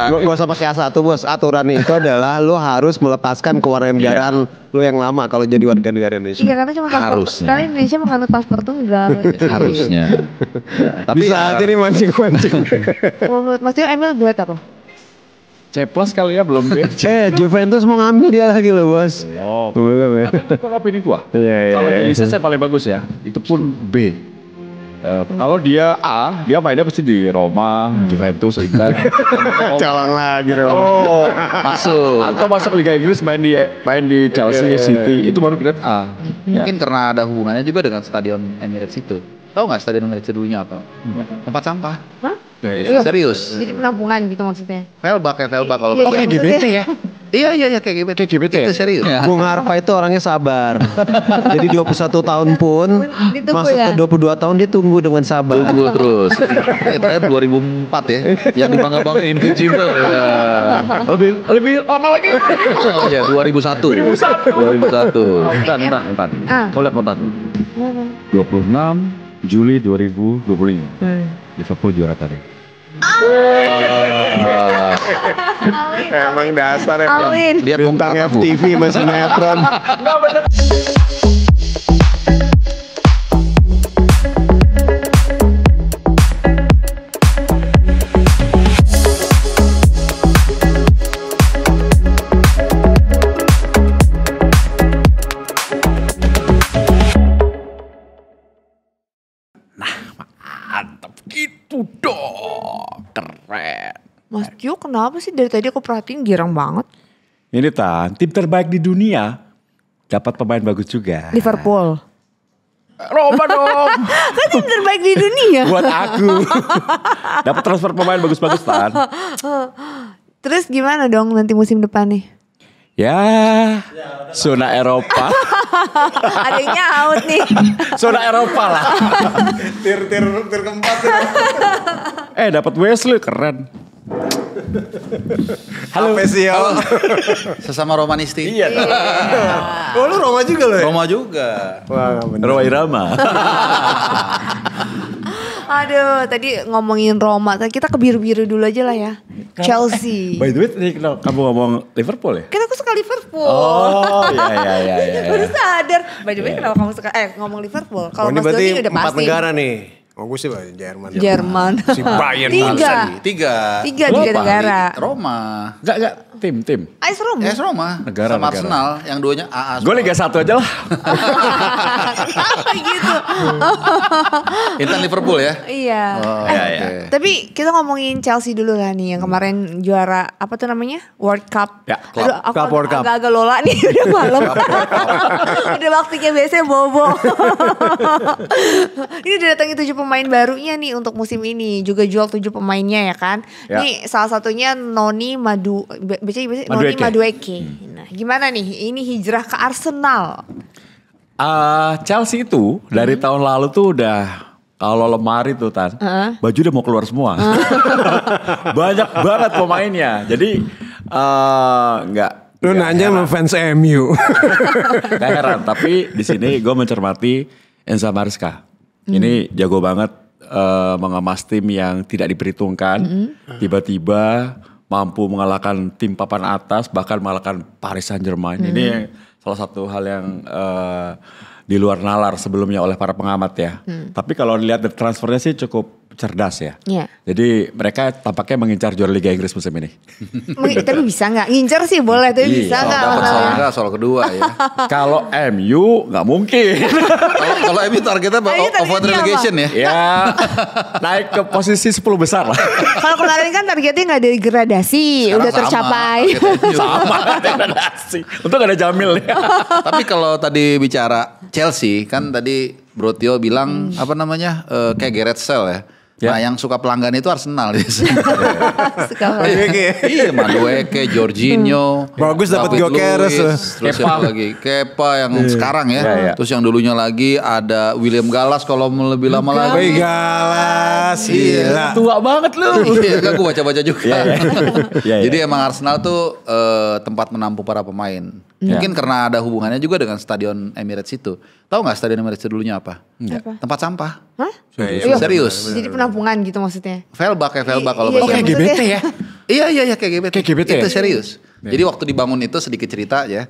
Gak usah pakai A1 bos. Aturannya itu adalah lu harus melepaskan kewarganegaraan lu yang lama kalau jadi warga negara Indonesia. Iya karena cuma paspor. Karena Indonesia menganut paspor tunggal. Harusnya. Tapi bisa aja nih mancing-mancing. Maksudnya Emil duet apa? C+ kali ya belum B. Juventus mau ngambil dia lagi loh bos. Oh. Kalau opini gua. Kalau Indonesia paling bagus ya. Itu pun B. Kalau dia A, dia mainnya pasti di Roma, Juventus, Inter. Colong lagi Roma. Oh, masuk. Atau masuk Liga Inggris main di Chelsea, City, itu baru grade A. Mungkin karena ada hubungannya juga dengan Stadion Emirates itu. Tahu nggak Stadion Emirates dulunya apa? Tempat sampah. Hah? Serius. Jadi penampungan gitu maksudnya. Velbak kalau. Iya, kayak GBT ya? Iya kayak GBT. Itu serius. Bung Harfa itu orangnya sabar. Jadi 21 tahun pun Ditunggu masuk ya? ke 22 tahun dia tunggu dengan sabar. Tunggu terus. Terakhir 2004 ya. Yang dibangga-bangga Invincible. Ya. Lebih lama lagi. Oh ya 2001. Bentar. Kau lihat bentar. 26 Juli 2025. Liverpool juara tadi. Emang dasar Alwin. Lihat bintang FTV masih sinetron. Mantap gitu dong. Keren. Mas Tio kenapa sih dari tadi aku perhatiin girang banget? Ini tim terbaik di dunia dapat pemain bagus juga. Liverpool. Roma dong. Kan tim terbaik di dunia. Buat aku. Dapat transfer pemain bagus-bagus Tan. Terus gimana dong nanti musim depan nih? Ya, zona Eropa. Ada yang nyaut nih. Zona Eropa lah. Tir keempat. Dapat Wesley keren. Halo Messi ya. sesama Romanisti. Iya. Oh lu Roma juga loh ya? Roma juga. Wah bener. Roma Irama. Aduh, tadi ngomongin Roma, kita ke biru-biru dulu aja lah ya. Chelsea. By the way, tadi kamu ngomong Liverpool ya? Kan aku suka Liverpool. Oh, iya. Baru sadar. By the way, kenapa kamu suka ngomong Liverpool? Kalau ini Mas berarti Doni udah 4 pasti. negara nih. Oh gue sih Jerman. Si Bayern. Tiga Tiga negara. Roma. Enggak, tim. AS Roma. Roma. Negara. Sama Arsenal. Yang duanya AA. Gue Liga 1 aja lah. Kenapa gitu? Intan Liverpool ya. Iya. Oh, iya. Tapi kita ngomongin Chelsea dulu lah nih yang kemarin juara apa tuh namanya? World Cup. Ya, Aduh, aku World Cup. agak lola nih udah malam. Udah waktunya biasanya bobo. Ini udah datangin 7 pemain barunya nih untuk musim ini. Juga jual 7 pemainnya ya kan. Ya. Nih salah satunya Noni Noni Madueke. Nah, gimana nih? Ini hijrah ke Arsenal. Chelsea itu dari tahun lalu tuh udah kalau lemari tuh Tan, baju udah mau keluar semua. Banyak banget pemainnya. Jadi nggak. Lu nanya sama fans MU. Gak heran. Tapi di sini gue mencermati Enzo Maresca. Ini jago banget mengemas tim yang tidak diperhitungkan. Tiba-tiba mampu mengalahkan tim papan atas, bahkan mengalahkan Paris Saint-Germain. Ini salah satu hal yang di luar nalar sebelumnya oleh para pengamat ya. Tapi kalau dilihat dari transfernya sih cukup cerdas ya. Iya. Jadi mereka tampaknya mengincar juara Liga Inggris musim ini. Tapi bisa nggak? Ngincer sih boleh, tapi bisa nggak? Dapat masalahnya? enggak soal kedua ya. Kalau MU nggak mungkin. Kalau MU targetnya avoid targetnya relegation ya. Ya naik ke posisi 10 besar lah. Kalau kemarin kan targetnya nggak degradasi, Sekarang udah sama, tercapai. target MU. Sama degradasi. Untung gak ada Jamil ya. Tapi kalau tadi bicara Chelsea kan tadi Bro Tio bilang apa namanya kayak Gareth Sale ya. Ya. Nah yang suka pelanggan itu Arsenal biasanya. Suka Iya Madueke, Jorginho, Bagus dapat David Gyökeres. Luiz, terus Kepa. yang lagi Kepa yang sekarang ya. Iya. Terus yang dulunya lagi ada William Gallas kalau mau lebih lama lagi. Wih galas. Gila. Tua banget lu. Iya kan gue baca-baca juga. Iya. Jadi emang Arsenal tuh tempat menampung para pemain. Mungkin karena ada hubungannya juga dengan Stadion Emirates itu. Tahu nggak Stadion Emirates itu dulunya apa? Tempat sampah. Hah? Serius. Jadi penampungan gitu maksudnya. Velbak kalau Iya, bahasa iya, Inggris. maksudnya- Iya kayak GBT. Kayak GBT Itu ya? serius. Jadi waktu dibangun itu sedikit cerita ya.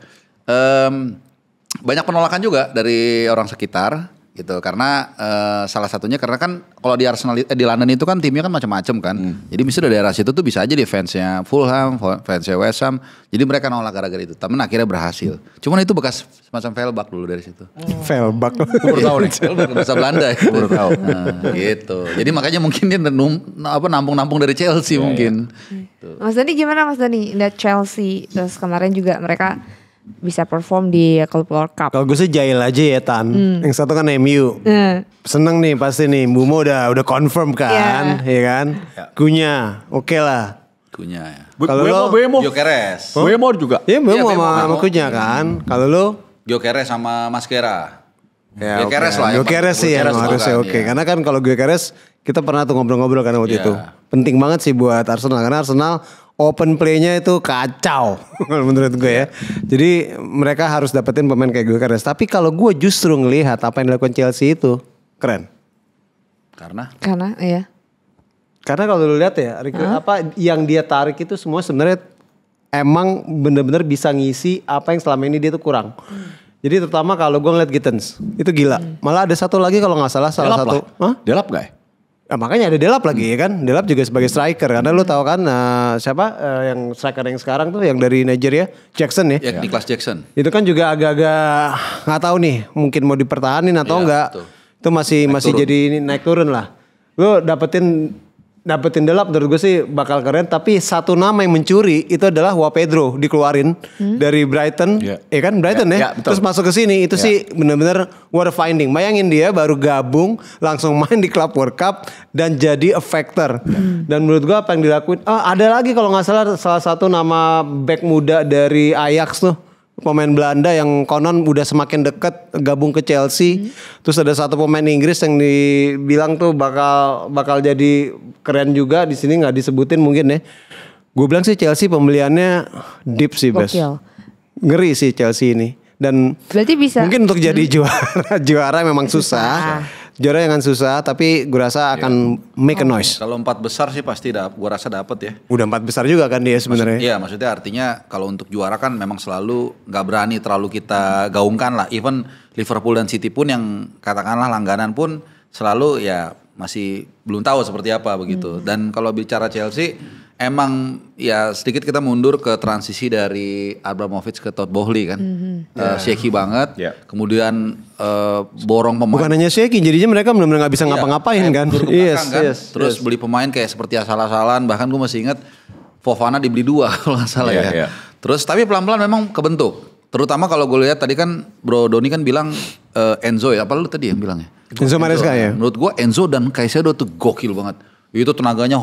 Banyak penolakan juga dari orang sekitar gitu karena salah satunya karena kan kalau di Arsenal di London itu kan timnya kan macam-macam kan. Jadi misalnya daerah situ tuh bisa aja di fansnya Fulham, fansnya West Ham. Jadi mereka nolak gara-gara itu. Tapi akhirnya berhasil. Cuman itu bekas semacam failback dulu dari situ. Velbak. Gue baru tahu nih. Failback bahasa Belanda ya. Baru tahu. Nah, gitu. Jadi makanya mungkin dia nampung-nampung dari Chelsea mungkin. Mas Dani gimana Mas Dani? Lihat Chelsea terus kemarin juga mereka bisa perform di Club World Cup. Kalau gue sih jahil aja ya Tan. Yang satu kan MU. Seneng nih pasti nih. Bumo udah confirm kan, ya kan? Gunya, oke lah. Kunya ya. Kalau lo- Bemo. Gyökeres. Bemo juga. Iya, Bumo Iya, sama Bemo. Gunya kan. Kalau lo Gyökeres sama Mascara. ya, Gyökeres oke. lah. yang Gyökeres sih yang Gyökeres harusnya bukan, oke. iya. Karena kan kalau Gyökeres kita pernah tuh ngobrol-ngobrol kan waktu Iya. itu. Penting banget sih buat Arsenal karena Arsenal open play-nya itu kacau kalau menurut gue ya. Jadi mereka harus dapetin pemain kayak Gyökeres. Tapi kalau gue justru ngelihat apa yang dilakukan Chelsea itu keren. Karena Iya. Karena kalau lu lihat ya, apa yang dia tarik itu semua sebenarnya emang bener-bener bisa ngisi apa yang selama ini dia tuh kurang. Jadi terutama kalau gue ngeliat Gittens, itu gila. Malah ada satu lagi kalau nggak salah Delap satu. lah. Hah? Delap gak ya? Nah, makanya ada Delap lagi ya kan. Delap juga sebagai striker karena lu tahu kan siapa yang striker yang sekarang tuh yang dari Nigeria, Jackson ya. ya Nicholas Jackson. Itu kan juga agak-agak nggak tahu nih, mungkin mau dipertahanin atau Iya, enggak. betul. Itu masih turun. jadi ini naik turun lah. Lu dapetin Delap menurut gue sih bakal keren, tapi satu nama yang mencuri itu adalah Joao Pedro dikeluarin dari Brighton. Iya. Ya kan Brighton Iya, ya. iya, betul. Terus masuk ke sini itu sih bener-bener what a finding. Bayangin dia baru gabung langsung main di Club World Cup dan jadi a factor. Dan menurut gue apa yang dilakuin ada lagi kalau nggak salah satu nama back muda dari Ajax tuh, pemain Belanda yang konon udah semakin dekat gabung ke Chelsea. Terus ada satu pemain Inggris yang dibilang tuh bakal jadi keren juga, di sini nggak disebutin mungkin ya. Gue bilang sih Chelsea pembeliannya deep sih Bes. Gokil. Ngeri sih Chelsea ini. Dan Berarti bisa. mungkin untuk jadi juara memang susah. Juara yang susah, tapi gue rasa akan make a noise. Kalau 4 besar sih pasti gua rasa dapet ya. Udah 4 besar juga kan dia sebenarnya. Iya, maksudnya artinya kalau untuk juara kan memang selalu nggak berani terlalu kita gaungkan lah. Even Liverpool dan City pun yang katakanlah langganan pun selalu ya masih belum tahu seperti apa begitu. Dan kalau bicara Chelsea emang ya sedikit kita mundur ke transisi dari Abramovich ke Todd Boehly kan. Shaky banget. Yeah. Kemudian borong pemain. Bukan hanya shaking, jadinya mereka benar-benar nggak bisa ngapa-ngapain Kayak kan. mundur ke belakang kan. Yes. Terus beli pemain kayak seperti asal-asalan. Bahkan gue masih ingat Fofana dibeli 2 kalau nggak salah Iya, ya. iya. Terus tapi pelan-pelan memang kebentuk. Terutama kalau gue lihat tadi kan Bro Doni kan bilang Enzo ya. Apa lu tadi yang bilangnya? Enzo Maresca ya. Menurut gue Enzo dan Caicedo tuh gokil banget. Itu tenaganya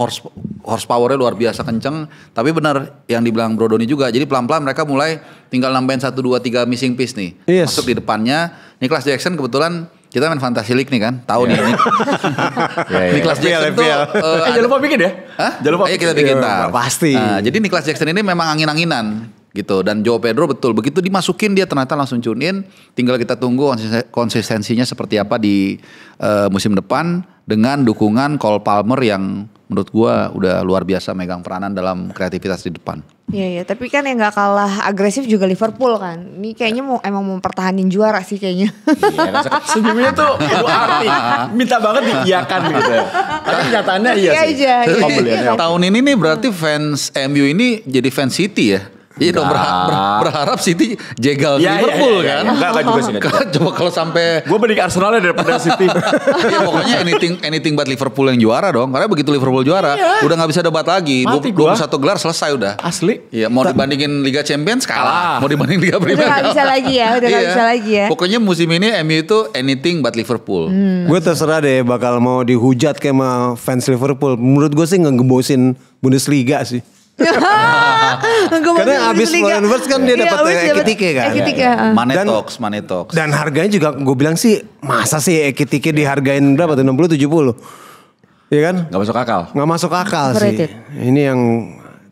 horsepowernya luar biasa kenceng. Tapi benar yang dibilang Bro Doni juga. Jadi pelan-pelan mereka mulai tinggal nambahin 1, 2, 3 missing piece nih. Yes. Masuk di depannya. Nicholas Jackson kebetulan kita main Fantasy League nih kan. Tahu nih. Nicholas Jackson tuh. Jangan lupa bikin ya. Hah? Jangan lupa Ayo kita bikin ntar. Pasti. Nah, jadi Nicholas Jackson ini memang angin-anginan gitu. Dan Joao Pedro betul. Begitu dimasukin dia ternyata langsung tune in. Tinggal kita tunggu konsistensinya seperti apa di musim depan. Dengan dukungan Cole Palmer yang menurut gua udah luar biasa megang peranan dalam kreativitas di depan. Iya, tapi kan yang gak kalah agresif juga Liverpool kan. Ini kayaknya emang mau pertahanin juara sih kayaknya. Iya, senyumnya tuh penuh arti. Minta banget diiyakan gitu. Tapi kenyataannya iya Iya sih. aja, iya. Pembeliannya oke. Tahun ini nih berarti fans MU ini jadi fans City ya. Jadi dong berharap City jegal Iya, Liverpool iya, iya, kan. iya. Enggak juga sih. Coba kalau sampai Gue mending Arsenalnya daripada City. ya pokoknya anything but Liverpool yang juara dong. Karena begitu Liverpool juara, udah nggak bisa debat lagi. Mati 21 gua. gelar selesai udah. Asli. Iya, mau dibandingin Liga Champions kalah. Kalah. Mau dibandingin Liga Primer. Udah gak bisa lagi ya, udah gak Iya. bisa lagi ya. Pokoknya musim ini MU itu anything but Liverpool. Gue terserah deh bakal mau dihujat kayak sama fans Liverpool. Menurut gue sih ngegebosin Bundesliga sih. Karena abis Florian Wirtz kan dia dapat Ekitike kan. Ekitike. Mane Talks. Dan harganya juga gue bilang sih masa sih Ekitike dihargain berapa tuh 60-70. Iya kan? Gak masuk akal. Nggak masuk akal Overrated. sih. Ini yang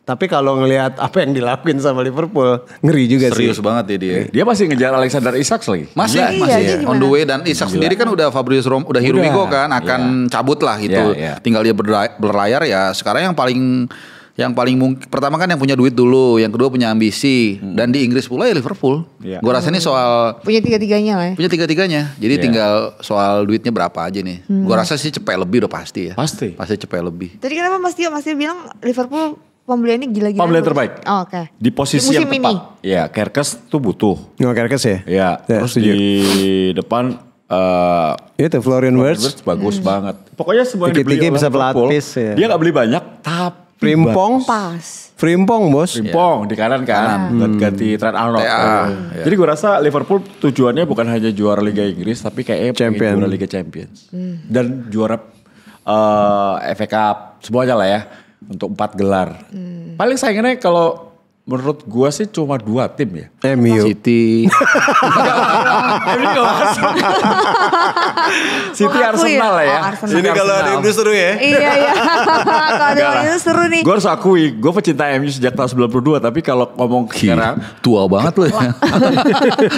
tapi kalau ngelihat apa yang dilakuin sama Liverpool ngeri juga Serius sih. banget ya dia. Dia masih ngejar Alexander Isaacs lagi. Masih Iya, dia on the gimana? way dan Isak sendiri kan udah Fabrizio Romano udah Hirumigo kan akan cabut lah gitu. Iya, iya. Tinggal dia berlayar ya. Sekarang yang paling Yang paling mungkin pertama kan yang punya duit dulu, yang kedua punya ambisi, dan di Inggris pula ya Liverpool. Iya. Gue rasa ini soal Punya tiga-tiganya lah ya. punya tiga-tiganya. Jadi tinggal soal duitnya berapa aja nih. Gue rasa sih cepet lebih udah pasti ya. Pasti. Pasti cepet lebih. Tadi kenapa Mas Tio bilang Liverpool pembeliannya gila-gila. Pembelian terbaik. Oh, oke. Di posisi Di yang musim tepat. ini. Ya, Kerkes tuh butuh. Nggak Kerkes ya? Ya, Ya, terus setuju. di depan Itu Florian Wirtz. bagus banget. Pokoknya semua yang Dikit-dikit dibeli oleh bisa Liverpool, pelapis, ya. Dia gak beli banyak, tapi Frimpong. Pas. Frimpong bos. Frimpong di kanan kan, ganti Trent Arnold. TA. Jadi gue rasa Liverpool tujuannya bukan hanya juara Liga Inggris, tapi kayaknya pengen Champion. juara Liga Champions dan juara FA Cup semuanya lah ya untuk 4 gelar. Paling sayangnya kalau menurut gue sih cuma 2 tim ya. MU. City. Ini gak masuk. City Mau aku Arsenal ya? lah ya. Oh, Arsenal. Ini kalau ada MU seru ya. Iya. Kalau ada yang itu seru nih. Gue harus akui, gue pecinta MU sejak tahun 92, tapi kalau ngomong sekarang, Tua banget loh ya.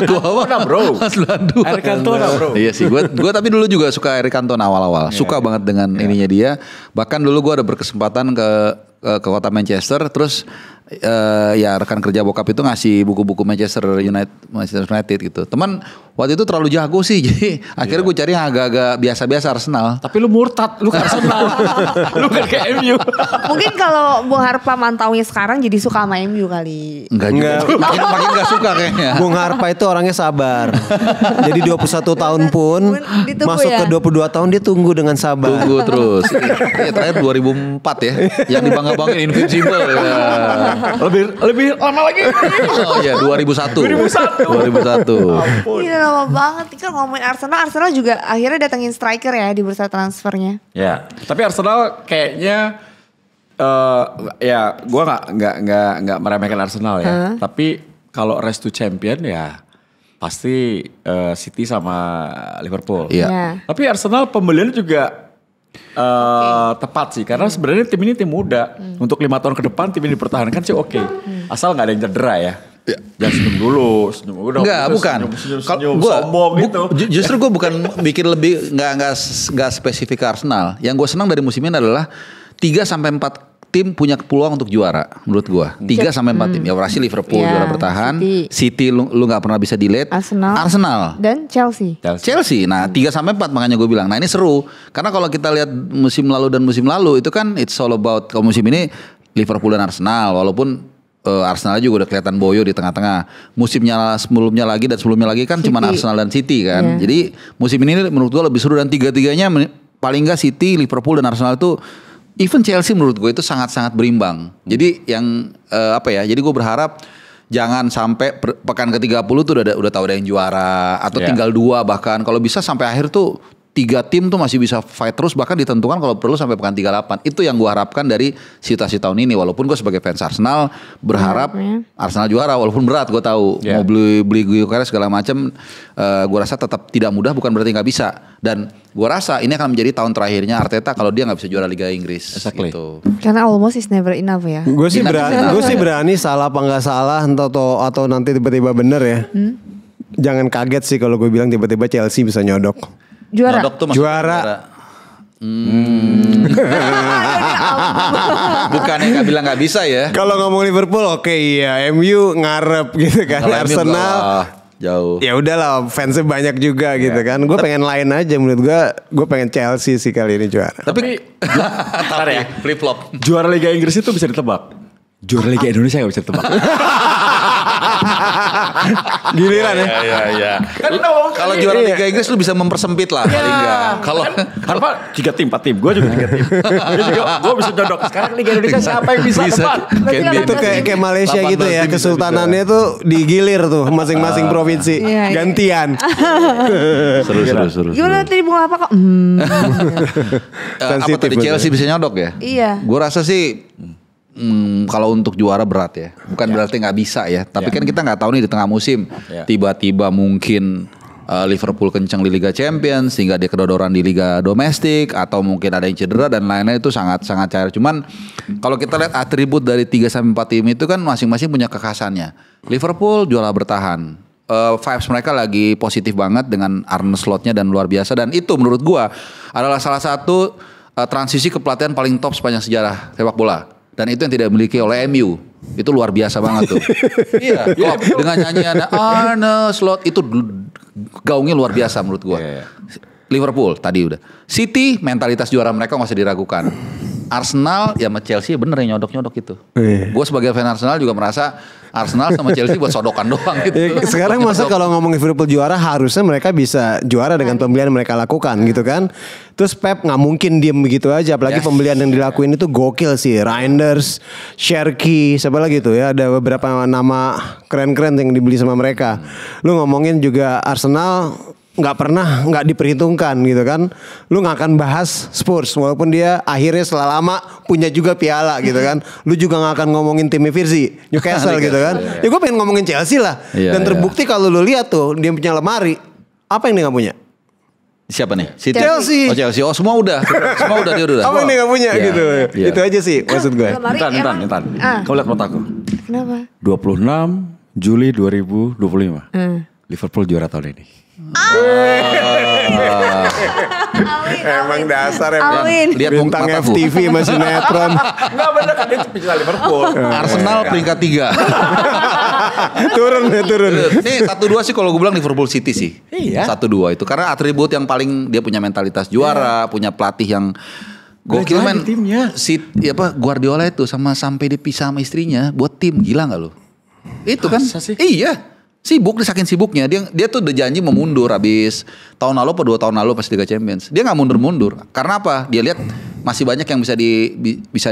Tua banget bro. 92. Eric Cantona bro. Iya sih, gue tapi dulu juga suka Eric Cantona awal-awal. Suka banget dengan ininya dia. Bahkan dulu gue ada berkesempatan ke kota Manchester, terus ya rekan kerja bokap itu ngasih buku-buku Manchester United gitu. Teman waktu itu terlalu jago sih, jadi akhirnya gue cari yang agak-agak biasa-biasa Arsenal. Tapi lu murtad, lu ke Arsenal. Lu kan ke MU. Mungkin kalau Bung Harpa mantaunya sekarang jadi suka sama MU kali. Enggak juga, makin gak suka kayaknya. Bung Harpa itu orangnya sabar. Jadi 21 tahun pun Ditunggu masuk ya? ke 22 tahun dia tunggu dengan sabar. Tunggu terus. Iya terakhir 2004 ya, yang dibangga-banggain Invincible ya. Lebih lama lagi. Oh iya 2001. 2001. Ini lama banget. Kan ngomongin Arsenal juga akhirnya datengin striker ya di bursa transfernya. Ya, tapi Arsenal kayaknya ya gue nggak meremehkan Arsenal ya. Tapi kalau race to champion ya pasti City sama Liverpool. Iya. Ya. Tapi Arsenal pembeliannya juga tepat sih, karena sebenarnya tim ini tim muda. Untuk 5 tahun ke depan tim ini dipertahankan sih oke. Asal nggak ada yang cedera ya. Jangan senyum dulu, senyum udah. Enggak, bukan. Senyum sombong gitu. Justru gue bukan bikin lebih nggak spesifik ke Arsenal. Yang gue senang dari musim ini adalah 3 sampai 4 tim punya peluang untuk juara menurut gue. 3 sampai 4 tim. Ya pasti Liverpool Ya, juara bertahan. City. City lu nggak pernah bisa delete. Arsenal. Dan Chelsea. Chelsea. Nah 3 sampai 4 makanya gue bilang. Nah ini seru. Karena kalau kita lihat musim lalu dan musim lalu itu kan it's all about. Kalau musim ini Liverpool dan Arsenal. Walaupun Arsenal juga udah kelihatan boyo di tengah-tengah. Musimnya sebelumnya lagi dan sebelumnya lagi kan cuma Arsenal dan City kan. Jadi musim ini menurut gue lebih seru dan tiga-tiganya paling enggak City, Liverpool dan Arsenal itu even Chelsea menurut gue itu sangat-sangat berimbang. Jadi yang jadi gue berharap jangan sampai pekan ke-30 tuh udah tahu ada yang juara atau tinggal 2 bahkan kalau bisa sampai akhir tuh 3 tim tuh masih bisa fight terus bahkan ditentukan kalau perlu sampai pekan 38. Itu yang gue harapkan dari situasi tahun ini. Walaupun gue sebagai fans Arsenal berharap Arsenal juara walaupun berat gue tahu mau beli Gyökeres segala macam. Gue rasa tetap tidak mudah bukan berarti nggak bisa. Dan gue rasa ini akan menjadi tahun terakhirnya Arteta kalau dia nggak bisa juara Liga Inggris. Exactly. Gitu. Karena almost is never enough ya. Gue sih berani salah apa nggak salah atau nanti tiba-tiba bener ya. Jangan kaget sih kalau gue bilang tiba-tiba Chelsea bisa nyodok. Juara. Nyodok tuh maksudnya Juara. Bukannya nggak bilang nggak bisa ya. Kalau ngomong Liverpool oke iya, MU ngarep gitu kan. Kalau MU Arsenal jauh. ya udahlah fansnya banyak juga gitu kan. Gue pengen lain aja menurut gue pengen Chelsea sih kali ini juara. Tapi Ntar ya flip flop. juara Liga Inggris itu bisa ditebak. Juara Liga Indonesia gak bisa ditebak. Giliran ya. Iya. Kalau juara Liga Inggris lu bisa mempersempit lah paling enggak. Kalau Harpa 3 tim, 4 tim. Gue juga 3 tim. Gue bisa jodok. Sekarang Liga Indonesia siapa yang bisa tebak? Itu kayak Malaysia gitu ya, 18 tim bisa kesultanannya tuh digilir tuh masing-masing provinsi Iya. gantian. seru. Gimana tadi Bung apa kok? Apa Sensitif tadi Chelsea bisa nyodok ya? Iya. Gue rasa sih kalau untuk juara berat ya. Bukan berarti nggak bisa ya. Tapi kan kita nggak tahu nih di tengah musim. Tiba-tiba mungkin Liverpool kencang di Liga Champions sehingga dia kedodoran di Liga domestik atau mungkin ada yang cedera dan lainnya itu sangat-sangat cair. Cuman kalau kita lihat atribut dari 3 sampai 4 tim itu kan masing-masing punya kekhasannya. Liverpool juara bertahan. Vibes mereka lagi positif banget dengan Arne Slotnya dan luar biasa dan itu menurut gua adalah salah satu transisi kepelatihan paling top sepanjang sejarah sepak bola. Dan itu yang tidak dimiliki oleh MU. Itu luar biasa banget tuh. Iya, Klopp dengan nyanyian Arne Slot itu gaungnya luar biasa menurut gua. Liverpool tadi udah. City mentalitas juara mereka nggak usah diragukan. Arsenal ya sama Chelsea bener yang nyodok-nyodok itu. Gue sebagai fan Arsenal juga merasa Arsenal sama Chelsea buat sodokan doang gitu. Sekarang masa kalau ngomongin Liverpool juara harusnya mereka bisa juara dengan pembelian yang mereka lakukan gitu kan. Terus Pep nggak mungkin diem begitu aja, apalagi pembelian yang dilakuin itu gokil sih. Reinders, Cherki, siapa lagi tuh ya, ada beberapa nama keren-keren yang dibeli sama mereka. Lu ngomongin juga Arsenal nggak diperhitungkan gitu kan. Lu nggak akan bahas Spurs walaupun dia akhirnya setelah lama punya juga piala gitu kan. Lu juga nggak akan ngomongin timnya Virzi Newcastle gitu kan. Ya gue pengen ngomongin Chelsea lah. Dan terbukti kalau lu lihat tuh dia punya lemari, apa yang dia nggak punya? Siapa nih? City. Chelsea. Oh Chelsea. Oh semua udah dia udah. Apa yang dia nggak punya gitu. Itu aja sih maksud gue. Intan. Kau lihat mataku. Kenapa? 26 Juli 2025. Liverpool juara tahun ini. Emang dasar Alwin. Lihat bintang mataku. FTV masih sinetron. Enggak bener kan dia pecinta Liverpool. Arsenal peringkat 3. turun. Nih 1-2 sih kalau gue bilang Liverpool City sih. Iya. 1-2 itu karena atribut yang paling dia punya mentalitas juara, punya pelatih yang gokil men. Timnya. Guardiola itu sampai dipisah sama istrinya buat tim, gila nggak lo? Itu kan? Masa sih? Iya. Sibuk, saking sibuknya dia tuh udah janji mau mundur habis tahun lalu apa 2 tahun lalu pas Liga Champions. Dia nggak mundur. Karena apa? Dia lihat masih banyak yang bisa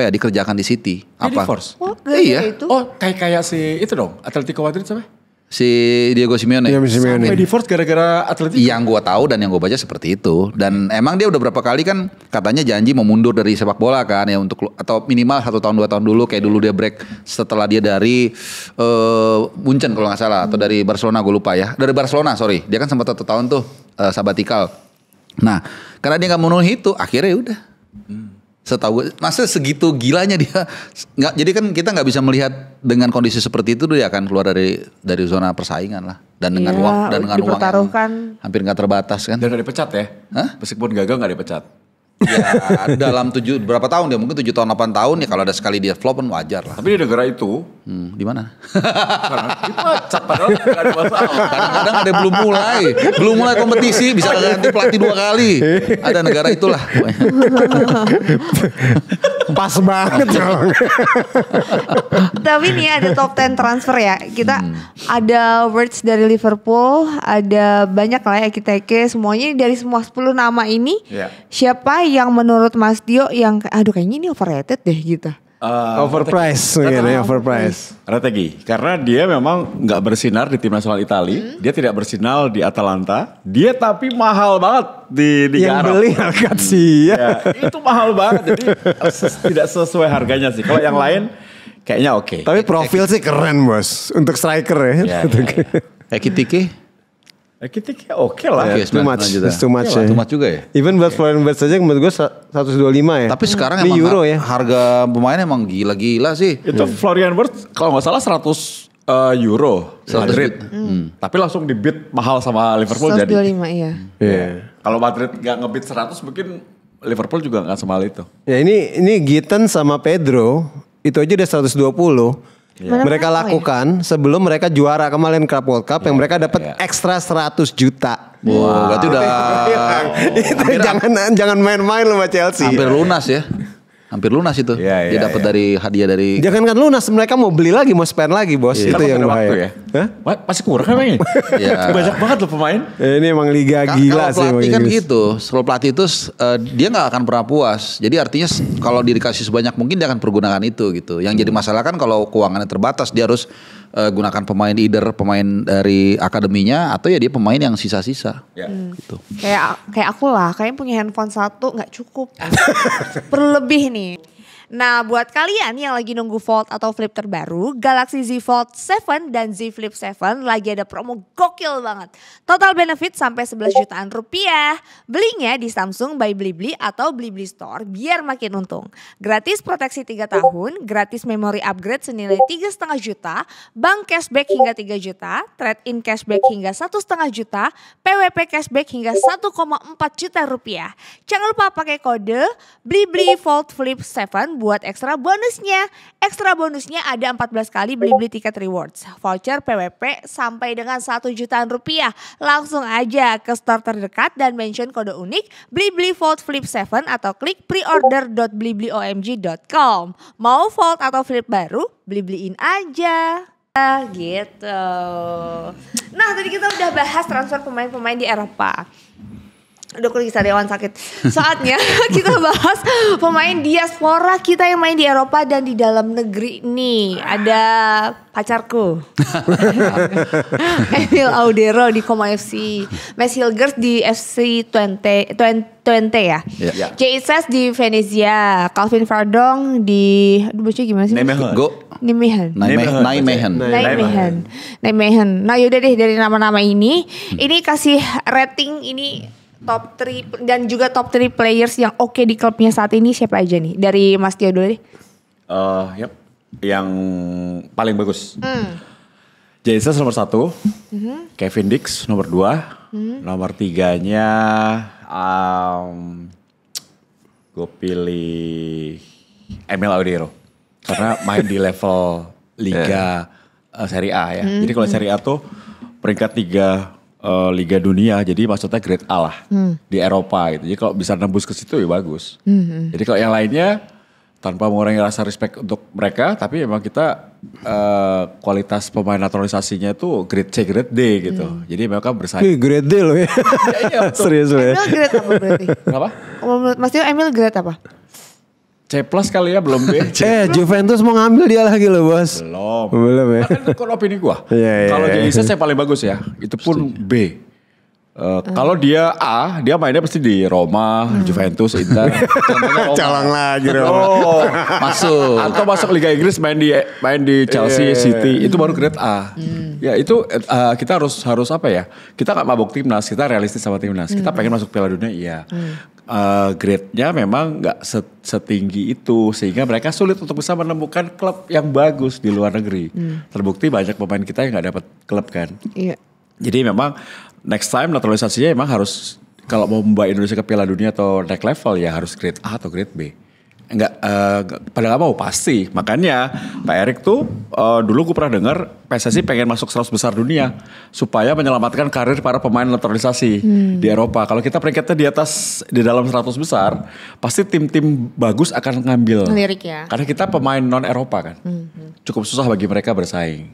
dikerjakan di City. Apa? Oh, Iya. itu. Oh, kayak si itu dong, Atletico Madrid sama? Si Diego Simeone. Iya, Simeone. Sampai divorce gara-gara Atletico. Yang gue tahu dan yang gue baca seperti itu. Dan emang dia udah berapa kali kan katanya janji mau mundur dari sepak bola kan ya untuk atau minimal 1 tahun 2 tahun dulu kayak dulu dia break setelah dia dari Munchen kalau nggak salah atau dari Barcelona gue lupa ya. Dari Barcelona sorry, dia kan sempat 1 tahun tuh sabatikal. Nah karena dia nggak memenuhi itu akhirnya udah. Setahu gue, masa segitu gilanya dia nggak, jadi kan kita nggak bisa melihat dengan kondisi seperti itu dia akan keluar dari zona persaingan lah dan dengan uang uang yang hampir nggak terbatas kan. Dan gak dipecat ya? Hah? Meskipun gagal gak dipecat. Ya dalam berapa tahun dia mungkin 7 tahun 8 tahun ya kalau ada sekali dia flop kan wajar lah. Tapi di negara itu Di mana? dipecat padahal gak ada masalah. Kadang-kadang ada belum mulai kompetisi bisa ganti pelatih 2 kali. Ada negara itulah. Pas banget Tapi nih ada top 10 transfer ya. Kita ada words dari Liverpool, ada banyak lah ya kita semuanya dari semua 10 nama ini. Siapa yang menurut Mas Dio yang aduh kayaknya ini overrated deh gitu. overprice mungkin ya, overprice. Strategi, karena dia memang nggak bersinar di tim nasional Italia, dia tidak bersinar di Atalanta, dia tapi mahal banget di Liga Yang Arab. beli angkat sih Ya, itu mahal banget, jadi tidak sesuai harganya sih. Kalau yang lain kayaknya oke. Tapi profil sih keren bos untuk striker ya. Ekitike? Ekitike oke lah. Oke, Too much, it's too much ya. Too much juga ya. Even buat Florian Wirtz saja menurut gue 125 ya. Tapi sekarang ini emang Euro ya. harga pemain emang gila-gila sih. Itu Florian Wirtz kalau nggak salah 100 euro 100 Madrid. Tapi langsung dibid mahal sama Liverpool 125 jadi. iya. Kalau Madrid nggak ngebid 100 mungkin Liverpool juga nggak semahal itu. Ya ini Gittens sama Pedro itu aja udah 120. Mereka lakukan sebelum mereka juara kemarin Club World Cup yang mereka dapat ekstra 100 juta. Wow, berarti udah Itu jangan main-main loh sama Chelsea. hampir lunas ya. Hampir lunas itu. Dia dapat dari hadiah dari. Jangan kan lunas, mereka mau beli lagi, mau spend lagi bos. Itu Kan yang masih ada bahaya. waktu ya. Hah? Masih kurang kan ini? Ya. Banyak banget loh pemain. Ini emang liga gila sih. Kalau pelatih emang kan Inggris. gitu. Kalau pelatih itu dia nggak akan pernah puas. Jadi artinya kalau dikasih sebanyak mungkin dia akan pergunakan itu gitu. Yang jadi masalah kan kalau keuangannya terbatas dia harus gunakan pemain pemain dari akademinya atau ya dia pemain yang sisa-sisa. Gitu. Kayak aku lah, kayaknya punya handphone 1 nggak cukup. Perlu lebih nih. Nah buat kalian yang lagi nunggu Fold atau Flip terbaru, Galaxy Z Fold 7 dan Z Flip 7 lagi ada promo gokil banget. Total benefit sampai 11 jutaan rupiah. Belinya di Samsung by Blibli atau Blibli Store biar makin untung. Gratis proteksi 3 tahun, gratis memory upgrade senilai 3,5 juta, bank cashback hingga 3 juta, trade-in cashback hingga 1,5 juta, PWP cashback hingga 1,4 juta rupiah. Jangan lupa pakai kode Blibli Fold Flip 7 buat ekstra bonusnya. Ekstra bonusnya ada 14 kali beli-beli tiket rewards, voucher PWP sampai dengan 1 jutaan rupiah. Langsung aja ke store terdekat dan mention kode unik Blibli Vault Flip 7 atau klik preorder.blibliomg.com. Mau Vault atau Flip baru? Beli-beliin aja. Gitu. Nah, tadi kita udah bahas transfer pemain-pemain di Eropa. Udah kulit sariawan sakit. Saatnya kita bahas pemain diaspora kita yang main di Eropa dan di dalam negeri nih. Ada pacarku. Emil Audero di Como FC. Max Hilgers di FC Twente ya. Yeah. JSS di Venezia. Calvin Verdong di... Aduh baca gimana sih? Nijmegen. Nah yaudah deh dari nama-nama ini. Ini kasih rating ini top 3 dan juga top 3 players yang oke di klubnya saat ini siapa aja nih? Dari Mas Tio dulu deh. Yang paling bagus. Jesus nomor 1, Kevin Dix nomor 2, nomor 3-nya gue pilih Emil Audero karena main di level Liga Serie A ya. Jadi kalau Serie A tuh peringkat 3 Liga Dunia, jadi maksudnya grade A lah di Eropa gitu. Jadi kalau bisa nembus ke situ ya bagus. Jadi kalau yang lainnya tanpa mengurangi rasa respect untuk mereka, tapi memang kita kualitas pemain naturalisasinya itu grade C, grade D gitu. Jadi mereka bersaing. Grade D loh ya. Iya, serius loh ya. Emil grade apa berarti? Kenapa? Menurut Mas Tio Emil grade apa? C plus kali ya, belum B. Juventus mau ngambil dia lagi loh bos. Belum ya. Kan opini gua. Iya. Kalau Jesus saya paling bagus ya, itu pun B. Kalau dia A, dia mainnya pasti di Roma, Juventus, Inter. Calang lagi Roma. Masuk. Atau masuk Liga Inggris main di Chelsea, City, itu baru grade A. Ya itu kita harus apa ya? Kita nggak mabuk timnas, kita realistis sama timnas. Kita pengen masuk Piala Dunia, iya. Grade-nya memang nggak setinggi itu sehingga mereka sulit untuk bisa menemukan klub yang bagus di luar negeri. Terbukti banyak pemain kita yang nggak dapat klub kan. Iya. Jadi memang next time naturalisasinya memang harus kalau mau membawa Indonesia ke Piala Dunia atau next level ya harus grade A atau grade B. Pada nggak mau pasti. Makanya Pak Erik tuh dulu gue pernah dengar PSSI pengen masuk 100 besar dunia supaya menyelamatkan karir para pemain naturalisasi di Eropa. Kalau kita peringkatnya di dalam 100 besar, pasti tim-tim bagus akan ngambil. Ngelirik ya. Karena kita pemain non Eropa kan, cukup susah bagi mereka bersaing.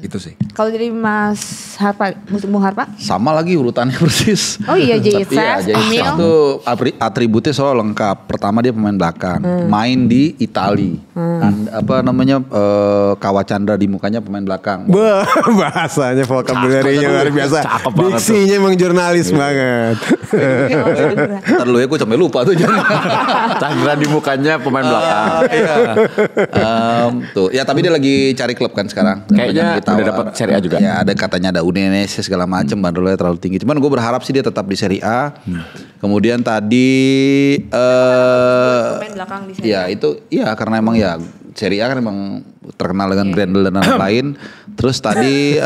Itu sih. Kalau dari Mas Harpa, Bung Harpa? Sama lagi urutannya persis. Oh iya, JSS, Emil. Itu atributnya soal lengkap. Pertama dia pemain belakang, main di Itali. Kawacandra di mukanya pemain belakang. Bahasanya vocabulary-nya luar biasa. Diksinya emang jurnalis banget. Ntar lu ya gue sampai lupa tuh. Chandra di mukanya pemain belakang. Iya. Tuh, ya tapi dia lagi cari klub kan sekarang. Kayaknya udah dapat Serie A juga. Ya ada katanya ada Udinese segala macam, bandrolnya terlalu tinggi. Cuman gue berharap sih dia tetap di Serie A. Kemudian tadi pemain belakang di Serie A. ya itu iya karena emang ya Serie A kan emang terkenal dengan Grendel dan lain-lain. Terus tadi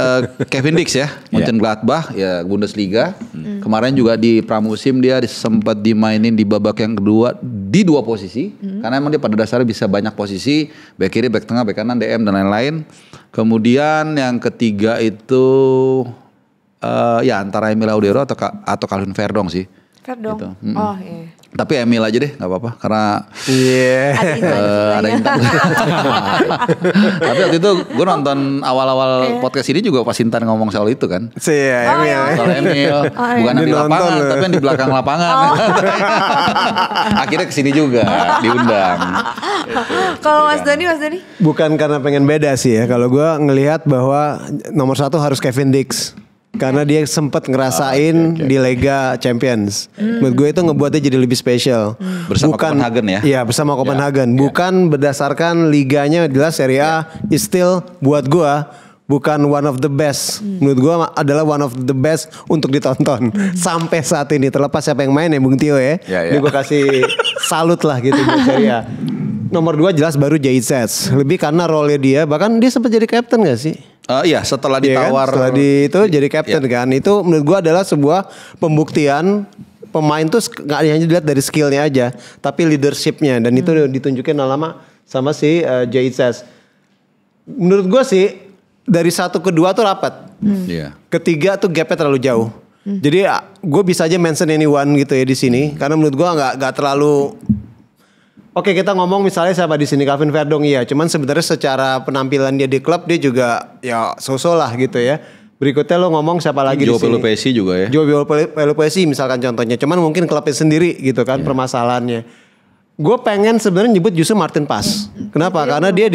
Kevin Dix ya, Mönchengladbach ya Bundesliga. Kemarin juga di pramusim dia sempat dimainin di babak yang kedua di 2 posisi. Karena emang dia pada dasarnya bisa banyak posisi, back kiri, back tengah, back kanan, DM dan lain-lain. Kemudian yang ketiga itu ya antara Emil Audero atau Calvin Verdong sih. Verdong. Gitu. Oh iya. Tapi Emil aja deh nggak apa-apa karena ada Intan. Tapi waktu itu gue nonton awal-awal podcast ini juga pas Intan ngomong soal itu kan. Emil. Soal Emil bukan yang di lapangan tapi yang di belakang lapangan. Akhirnya kesini juga diundang. Kalau Mas Dani? Bukan karena pengen beda sih ya. Kalau gue ngelihat bahwa nomor 1 harus Kevin Dix. Karena dia sempat ngerasain di Liga Champions. Menurut gue itu ngebuatnya jadi lebih spesial. Bersama Copenhagen ya? Iya bersama Copenhagen. Bukan berdasarkan liganya, jelas Serie A is still buat gue bukan one of the best. Menurut gue adalah one of the best untuk ditonton. Sampai saat ini terlepas siapa yang main ya Bung Tio ya. Ini gue kasih salut lah gitu buat Serie A. Nomor 2 jelas baru JZ. Lebih karena role dia, bahkan dia sempat jadi captain gak sih? Iya setelah ditawar. Kan? Setelah itu jadi captain kan. Itu menurut gua adalah sebuah pembuktian pemain tuh nggak hanya dilihat dari skillnya aja, tapi leadershipnya, dan itu ditunjukin sama si JHS. Menurut gue sih dari 1 ke 2 tuh rapat. Iya. Ketiga tuh gapnya terlalu jauh. Jadi gue bisa aja mention anyone gitu ya di sini, karena menurut gue nggak terlalu. Oke, kita ngomong misalnya siapa di sini, Kevin Verdong, iya. Cuman sebenarnya secara penampilan dia di klub dia juga ya so-so lah gitu ya. Berikutnya lo ngomong siapa lagi di sini? Joe Pelupesi juga ya. Joe Pelupesi misalkan contohnya. Cuman mungkin klubnya sendiri gitu kan permasalahannya. Gue pengen sebenarnya nyebut justru Martin Paes. Kenapa? Karena dia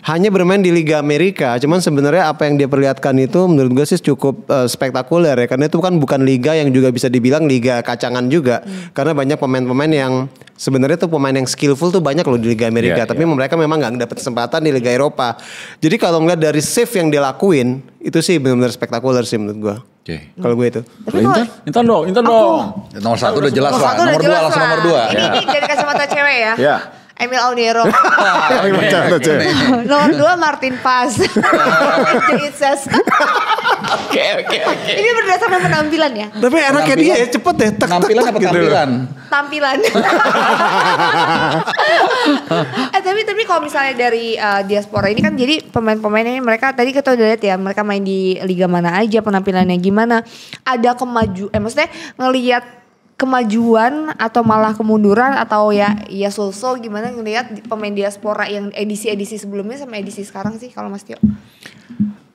hanya bermain di Liga Amerika. Cuman sebenarnya apa yang dia perlihatkan itu menurut gue sih cukup spektakuler ya. Karena itu kan bukan liga yang juga bisa dibilang liga kacangan juga. Karena banyak pemain-pemain yang sebenarnya tuh pemain yang skillful tuh banyak loh di Liga Amerika. Tapi mereka memang nggak dapat kesempatan di Liga Eropa. Jadi kalau ngeliat dari save yang dia lakuin, itu sih benar-benar spektakuler sih menurut gue. Oke. Kalau gue itu. Intan dong. Nomor 1 udah jelas lah. Nomor 2 langsung nomor 2. Ini dari kacamata cewek ya. Ya. Emil Auniero. Iya. Nomor 2 Martin Paes. JHS. Oke. Ini berdasarkan penampilan ya. Tapi enaknya dia ya cepet ya. Penampilan apa tampilan? Tampilan. Tapi kalau misalnya dari diaspora ini kan jadi pemain-pemainnya mereka tadi kita udah lihat ya, mereka main di liga mana aja, penampilannya gimana, ada maksudnya ngelihat kemajuan atau malah kemunduran atau ya so-so gimana ngelihat pemain diaspora yang edisi-edisi sebelumnya sama edisi sekarang sih kalau Mas Tio?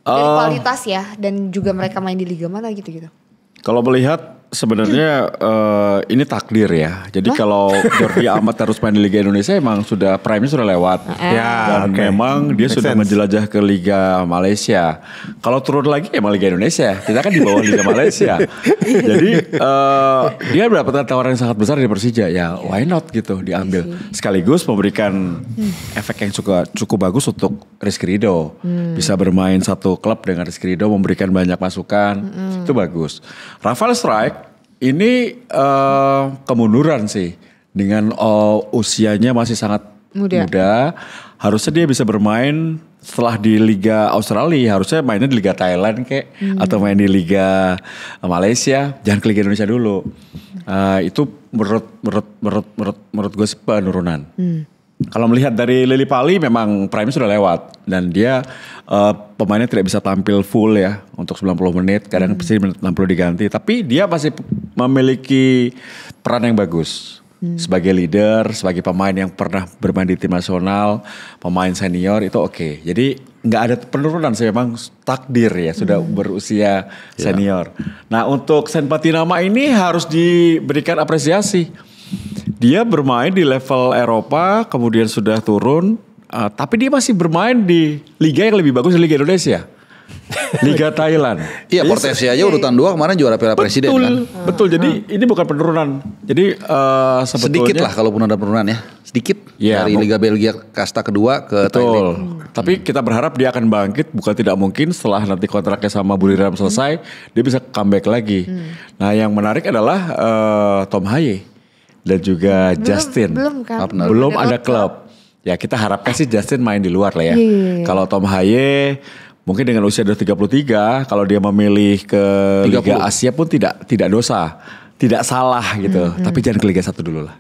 Dari kualitas ya, dan juga mereka main di liga mana gitu-gitu. Kalau melihat sebenarnya ini takdir ya. Jadi kalau Jordi Amat harus main di Liga Indonesia emang sudah prime-nya sudah lewat. Dan memang dia sudah menjelajah ke Liga Malaysia. Kalau turun lagi emang Liga Indonesia. Kita kan di bawah Liga Malaysia. Jadi dia mendapatkan tawaran yang sangat besar dari Persija. Ya why not gitu diambil. Sekaligus memberikan efek yang cukup bagus untuk Rizky Ridho. Bisa bermain satu klub dengan Rizky Ridho, memberikan banyak masukan. Itu bagus. Rafael Strike ini kemunduran sih dengan usianya masih sangat muda. Harusnya dia bisa bermain setelah di Liga Australia, harusnya mainnya di Liga Thailand atau main di Liga Malaysia, jangan ke Liga Indonesia dulu. Itu menurut gue sih penurunan. Kalau melihat dari Lili Pali memang prime sudah lewat dan dia pemainnya tidak bisa tampil full ya untuk 90 menit, kadang pasti 60 diganti, tapi dia masih memiliki peran yang bagus sebagai leader, sebagai pemain yang pernah bermain di tim nasional, pemain senior itu oke. Jadi nggak ada penurunan sih, memang takdir ya sudah berusia senior. Nah untuk Sen Patinama ini harus diberikan apresiasi. Dia bermain di level Eropa, kemudian sudah turun, tapi dia masih bermain di liga yang lebih bagus dari Liga Indonesia. Liga Thailand. Iya, Portesi aja urutan 2 kemarin juara Piala Presiden kan. Betul, jadi ini bukan penurunan. Jadi sebetulnya sedikit lah kalaupun ada penurunan ya. Sedikit dari Liga Belgia kasta kedua ke Thailand. Tapi kita berharap dia akan bangkit, bukan tidak mungkin setelah nanti kontraknya sama Buriram selesai, dia bisa comeback lagi. Nah yang menarik adalah Tom Haye. Dan juga Justin belum ada klub. Ya kita harapkan sih Justin main di luar lah ya. Kalau Tom Haye mungkin dengan usia 33, kalau dia memilih ke 30. Liga Asia pun tidak dosa, tidak salah gitu. Tapi jangan ke Liga 1 dulu lah.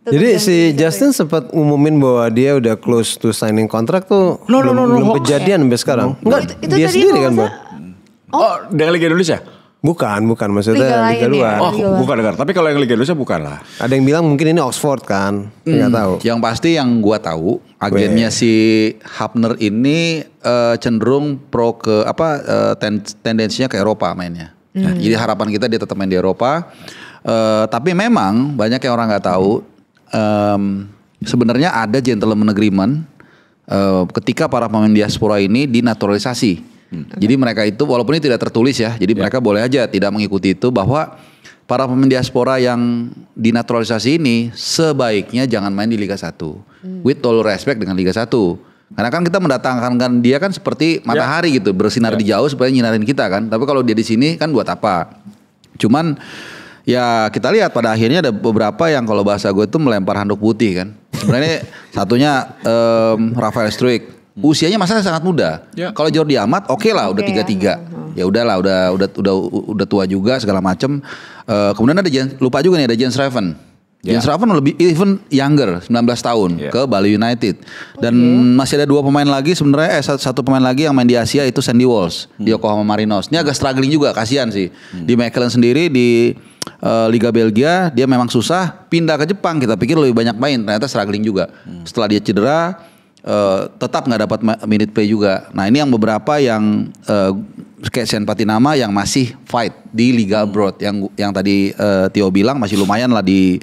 Jadi si Justin sempat ngumumin bahwa dia udah close to signing kontrak tuh belum kejadian sampai sekarang. Enggak, dia sendiri kan, Bang. Oh, dengan Liga Indonesia? Bukan maksudnya Liga luar. Bukan dengar. Tapi kalau yang Liga Indonesia bukan lah. Ada yang bilang mungkin ini Oxford kan, nggak tahu. Yang pasti yang gua tahu agennya si Hapner ini cenderung pro ke tendensinya ke Eropa mainnya. Nah, jadi harapan kita dia tetap main di Eropa. Tapi memang banyak yang orang nggak tahu. Sebenarnya ada gentleman agreement ketika para pemain diaspora ini dinaturalisasi. Jadi mereka itu walaupun ini tidak tertulis ya, jadi mereka boleh aja tidak mengikuti itu, bahwa para pemain diaspora yang dinaturalisasi ini sebaiknya jangan main di Liga 1. With all respect dengan Liga 1. Karena kan kita mendatangkan dia kan seperti matahari gitu, bersinar di jauh supaya nyinarin kita kan. Tapi kalau dia di sini kan buat apa? Cuman ya kita lihat pada akhirnya ada beberapa yang kalau bahasa gue itu melempar handuk putih kan. Sebenarnya satunya Rafael Struijk. Usianya masih sangat muda. Kalau Jordi Amat oke lah udah 33. ya udahlah, udah tua juga segala macem. Kemudian ada lupa juga nih ada Jens Raven. Jens Raven lebih even younger, 19 tahun ke Bali United. Dan masih ada 2 pemain lagi sebenarnya, satu pemain lagi yang main di Asia itu Sandy Walsh di Yokohama Marinos. Ini agak struggling juga, kasihan sih. Di Mechelen sendiri di Liga Belgia dia memang susah, pindah ke Jepang kita pikir lebih banyak main, ternyata struggling juga. Setelah dia cedera tetap nggak dapat minute play juga. Nah ini yang beberapa yang kayak Sean Patinama yang masih fight di Liga Abroad yang tadi Tio bilang masih lumayan lah di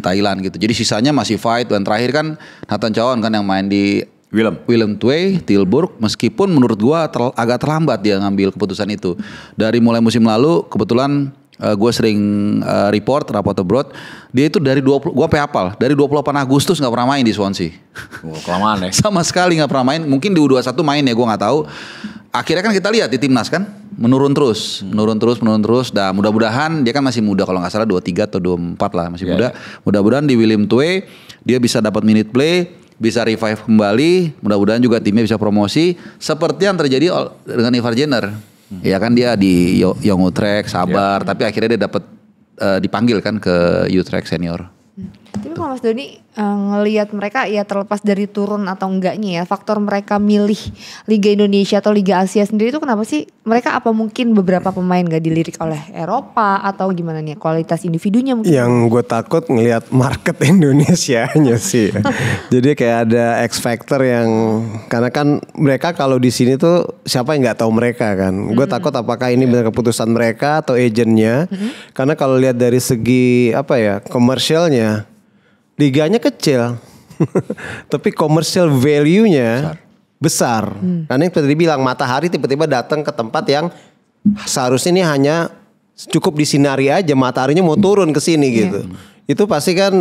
Thailand gitu. Jadi sisanya masih fight. Dan terakhir kan Nathan Chowon kan yang main di Willem Twee, Tilburg, meskipun menurut gua agak terlambat dia ngambil keputusan itu. Dari mulai musim lalu kebetulan gue sering report abroad, dia itu dari 20, gue hafal dari 28 Agustus nggak pernah main di Swansea. Kelamaan ya. Sama sekali nggak pernah main. Mungkin di U21 main ya, gue nggak tahu. Akhirnya kan kita lihat di timnas kan menurun terus. Dan mudah-mudahan dia kan masih muda, kalau nggak salah 23 atau 24 lah, masih muda. Mudah-mudahan di Willem Twee dia bisa dapat minute play, bisa revive kembali. Mudah-mudahan juga timnya bisa promosi seperti yang terjadi dengan Ivar Jenner. Ya kan dia di Young Utrecht sabar, tapi akhirnya dia dapat dipanggil kan ke Utrecht senior. Tapi kalau Mas Doni ngelihat mereka ya terlepas dari turun atau enggaknya ya, faktor mereka milih Liga Indonesia atau Liga Asia sendiri itu kenapa sih? Mereka apa mungkin beberapa pemain gak dilirik oleh Eropa atau gimana nih kualitas individunya mungkin? Yang gue takut ngelihat market Indonesianya sih. Jadi kayak ada X factor yang karena kan mereka kalau di sini tuh siapa yang nggak tahu mereka kan. Gue takut apakah ini benar keputusan mereka atau agentnya. Karena kalau lihat dari segi apa ya komersialnya, liganya kecil, tapi commercial value-nya besar. Karena yang tadi dibilang Matahari tiba-tiba datang ke tempat yang seharusnya ini hanya cukup disinari aja, mataharinya mau turun ke sini gitu. Itu pasti kan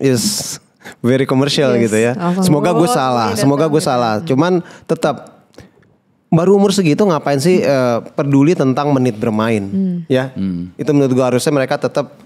is very commercial gitu ya. Semoga gue salah. Cuman tetap baru umur segitu ngapain sih peduli tentang menit bermain, ya? Itu menurut gue harusnya mereka tetap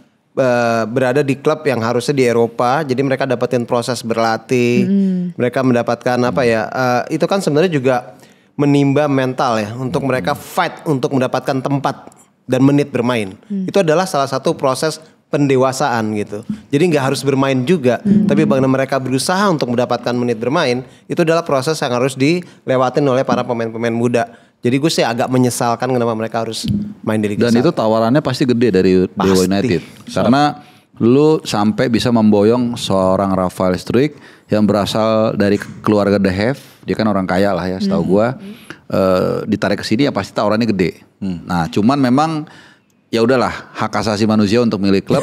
berada di klub yang harusnya di Eropa, jadi mereka dapetin proses berlatih, mereka mendapatkan apa ya? Itu kan sebenarnya juga menimba mental ya untuk mereka fight untuk mendapatkan tempat dan menit bermain. Itu adalah salah satu proses pendewasaan gitu. Jadi nggak harus bermain juga, tapi bagaimana mereka berusaha untuk mendapatkan menit bermain, itu adalah proses yang harus dilewatin oleh para pemain-pemain muda. Jadi gue sih agak menyesalkan kenapa mereka harus main di Liga 1. Dan itu tawarannya pasti gede dari Dewa United. Karena lu sampai bisa memboyong seorang Rafael Struijk yang berasal dari keluarga De Haef. Dia kan orang kaya lah ya setahu gue. Ditarik ke sini ya pasti tawarannya gede. Nah cuman memang ya udahlah, hak asasi manusia untuk milik klub.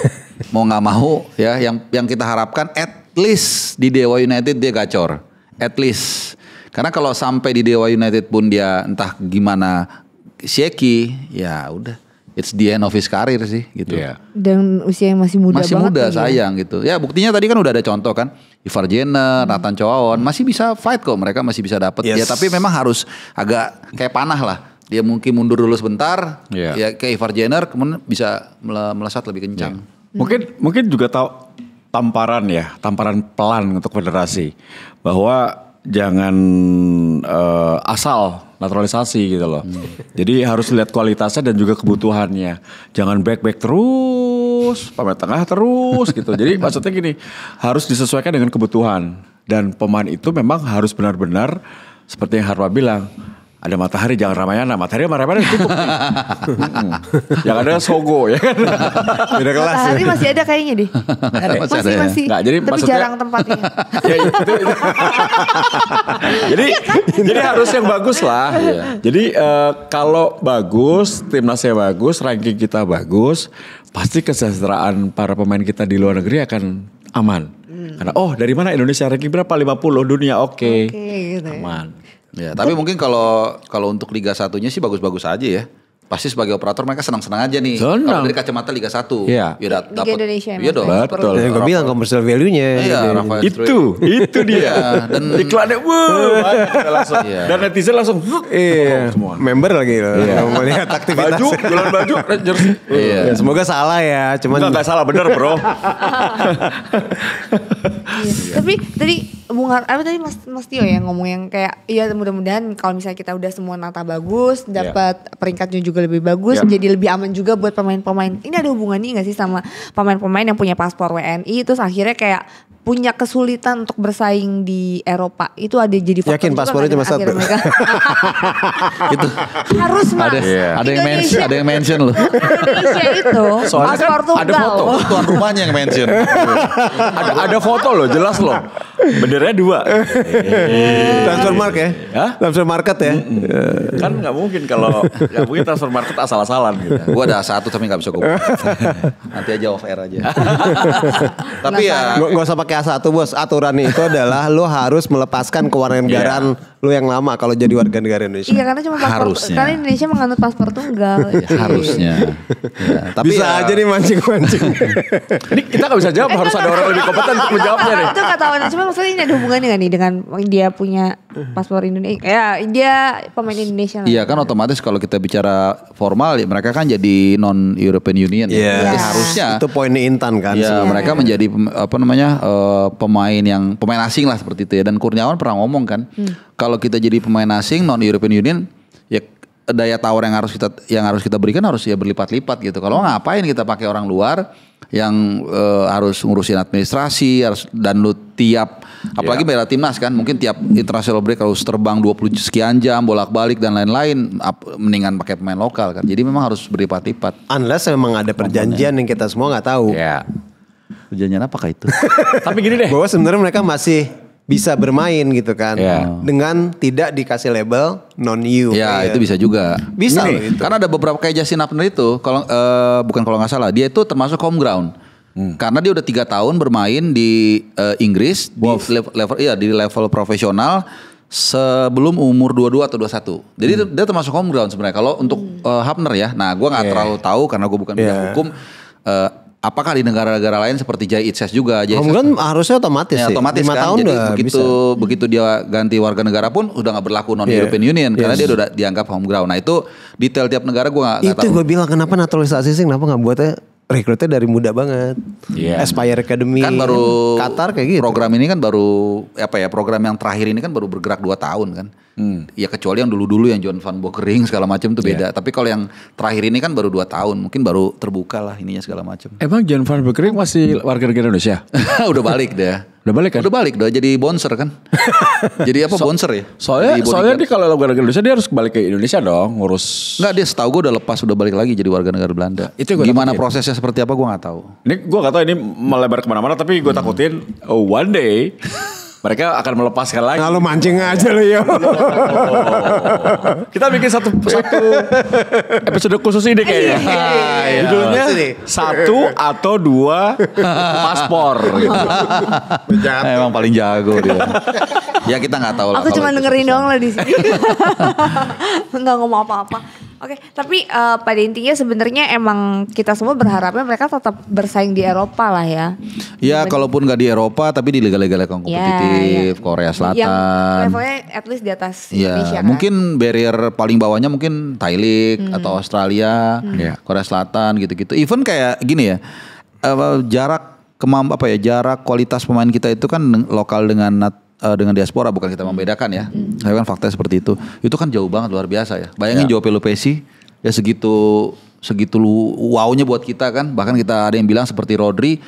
Mau nggak mau ya yang kita harapkan at least di Dewa United dia gacor. At least. Karena kalau sampai di Dewa United pun dia entah gimana shaky, ya udah, it's the end of his career sih gitu. Yeah. Dan usia yang masih muda banget. Masih muda sayang gitu. Ya buktinya tadi kan udah ada contoh kan, Ivar Jenner, Nathan Chowon masih bisa fight kok, mereka masih bisa dapat. Ya tapi memang harus agak kayak panah lah. Dia mungkin mundur dulu sebentar, ya kayak Ivar Jenner kemudian bisa melesat lebih kencang. Mungkin juga tahu tamparan pelan untuk federasi bahwa jangan asal naturalisasi gitu loh. Jadi harus lihat kualitasnya dan juga kebutuhannya. Jangan back terus, pemain tengah terus gitu. Jadi maksudnya gini, harus disesuaikan dengan kebutuhan. Dan pemain itu memang harus benar-benar seperti yang Harpa bilang, ada Matahari jangan Ramayana, Matahari sama Ramayana tutup. Yang ada Sogo ya kan. Beda kelas. Matahari masih ada kayaknya deh. Masih. Nggak, jadi tapi jarang tempatnya. Ya, itu. Jadi harus yang bagus lah. Jadi kalau bagus, timnasnya bagus, ranking kita bagus, pasti kesejahteraan para pemain kita di luar negeri akan aman. Karena dari mana Indonesia ranking berapa? 50 dunia, oke. Gitu. Aman. Ya, tapi mungkin kalau untuk Liga 1-nya sih bagus-bagus aja ya. pasti sebagai operator mereka senang-senang aja nih. Senang. Kalau dari kacamata Liga 1. Iya. Ya Liga Indonesia Iya dong. Betul. Yang gue bilang commercial value-nya. Iya, Rafael Itu dia. Dan Iklannya banyak langsung. Iya. Dan netizen langsung Iya, semua. member lagi loh. Mau melihat aktivitas. Baju, jualan baju, jersey. Iya. Ya, semoga salah ya, cuman Enggak salah bener bro. Iya. Tapi tadi Mas Tio yang ngomong yang kayak ya mudah-mudahan kalau misalnya kita udah semua nata bagus, dapat peringkatnya juga lebih bagus, jadi lebih aman juga buat pemain-pemain. Ini ada hubungannya nggak sih sama pemain-pemain yang punya paspor WNI terus akhirnya kayak punya kesulitan untuk bersaing di Eropa? Itu ada jadi faktor Yakin juga paspornya nggak cuma akhirnya satu? mereka Itu harus Mas. ada yang mention loh. Indonesia itu Soalnya kan paspor tunggal. ada foto. loh. Tuan rumahnya yang mention. ada foto loh, jelas loh. Bendernya 2. transfer market ya. Hah? Transfer market ya. Kan nggak mungkin kalau nggak mungkin transfer market asal-asalan gitu. Gue ada 1 tapi gak bisa gue. Nanti aja off air aja. Tapi ya Gak usah pakai A1 bos. Aturannya itu adalah lo harus melepaskan kewarganegaraan lo yang lama kalau jadi warga negara Indonesia. Iya karena cuma paspor, Harusnya. karena Indonesia menganut paspor tunggal. harusnya. Ya, tapi Bisa ya, aja nih mancing-mancing. Ini kita nggak bisa jawab, harus ada orang lebih kompeten untuk menjawabnya nih. Itu kata orang, cuma maksudnya ini ada hubungannya gak nih dengan dia punya paspor Indonesia? Ya dia pemain Indonesia lah. Iya kan otomatis kalau kita bicara formal ya mereka kan jadi non European Union. Iya. Jadi harusnya Itu poinnya Intan kan. ya sih. mereka menjadi pemain asing lah seperti itu ya. Dan Kurniawan pernah ngomong kan, kalau kita jadi pemain asing non European Union ya daya tawar yang harus kita berikan harus ya berlipat-lipat gitu. Kalau ngapain kita pakai orang luar yang harus ngurusin administrasi dan lu tiap apalagi bela timnas kan mungkin tiap international break harus terbang 20 sekian jam bolak-balik dan lain-lain, mendingan pakai pemain lokal kan. Jadi memang harus berlipat-lipat. Unless memang ada perjanjian yang kita semua nggak tahu. Ya. Perjanjian apakah itu? Tapi gini deh. Bahwa sebenarnya mereka masih bisa bermain gitu kan. Iya. Dengan tidak dikasih label non-EU. Ya itu bisa juga. Bisa loh Gini, itu. karena ada beberapa kayak Justin Upner itu, kalau kalau nggak salah, dia itu termasuk home ground. Karena dia udah 3 tahun bermain di Inggris di level profesional sebelum umur 22 atau 21. Jadi dia termasuk home ground sebenarnya. Kalau untuk Hapner ya, nah gue nggak terlalu tahu karena gue bukan bidang hukum. Apakah di negara-negara lain seperti Jai Itses juga? Jai Home Itses- ground harusnya otomatis Ya, sih. otomatis 5 kan. tahun Jadi udah begitu bisa. begitu dia ganti warga negara pun udah nggak berlaku non European Union karena dia udah dianggap home ground. Nah itu detail tiap negara gue nggak Itu tahu. gue bilang kenapa naturalisasi sih kenapa nggak buatnya rekrutnya dari muda banget. Iya. Aspire Academy. Kan baru Qatar kayak gitu. Program ini kan baru program yang terakhir ini kan baru bergerak 2 tahun kan. Ya kecuali yang dulu-dulu yang John van Bokering segala macam tuh beda. Tapi kalau yang terakhir ini kan baru 2 tahun, mungkin baru terbuka lah ininya segala macam. Emang John van Beekering masih warga negara Indonesia? Udah balik deh. Udah balik kan? Udah balik udah jadi bouncer kan. Jadi apa bouncer ya? Soalnya Jadi bodyguard. dia kalau warga negara Indonesia dia harus balik ke Indonesia dong ngurus. Enggak, dia setahu gue udah lepas, udah balik lagi jadi warga negara Belanda. Itu yang gua Gimana takutin. prosesnya seperti apa gue nggak tahu. Ini gue gak tahu ini melebar kemana-mana tapi gue takutin one day mereka akan melepaskan lagi. Nah, lu mancing aja lu yo. Kita bikin satu episode khusus ini kayaknya. Judulnya Sini. 1 atau 2 paspor. Gitu. Emang paling jago dia. Ya kita nggak tahu lah. Aku kalau cuma itu dengerin susah. doang lah di sini. Nggak ngomong apa-apa. Oke, tapi pada intinya sebenarnya emang kita semua berharapnya mereka tetap bersaing di Eropa lah ya. Ya kalaupun nggak di Eropa tapi di liga-liga yang kompetitif, Korea Yang Selatan. levelnya at least di atas Ya, Indonesia kan. mungkin barrier paling bawahnya mungkin Thai League atau Australia, Korea Selatan gitu-gitu. Even kayak gini ya, jarak kualitas pemain kita itu kan lokal dengan diaspora, bukan kita membedakan ya. Saya kan faktanya seperti itu. Itu kan jauh banget, luar biasa ya. Bayangin Joao Pelupesi ya segitu wownya buat kita kan. Bahkan kita ada yang bilang seperti Rodri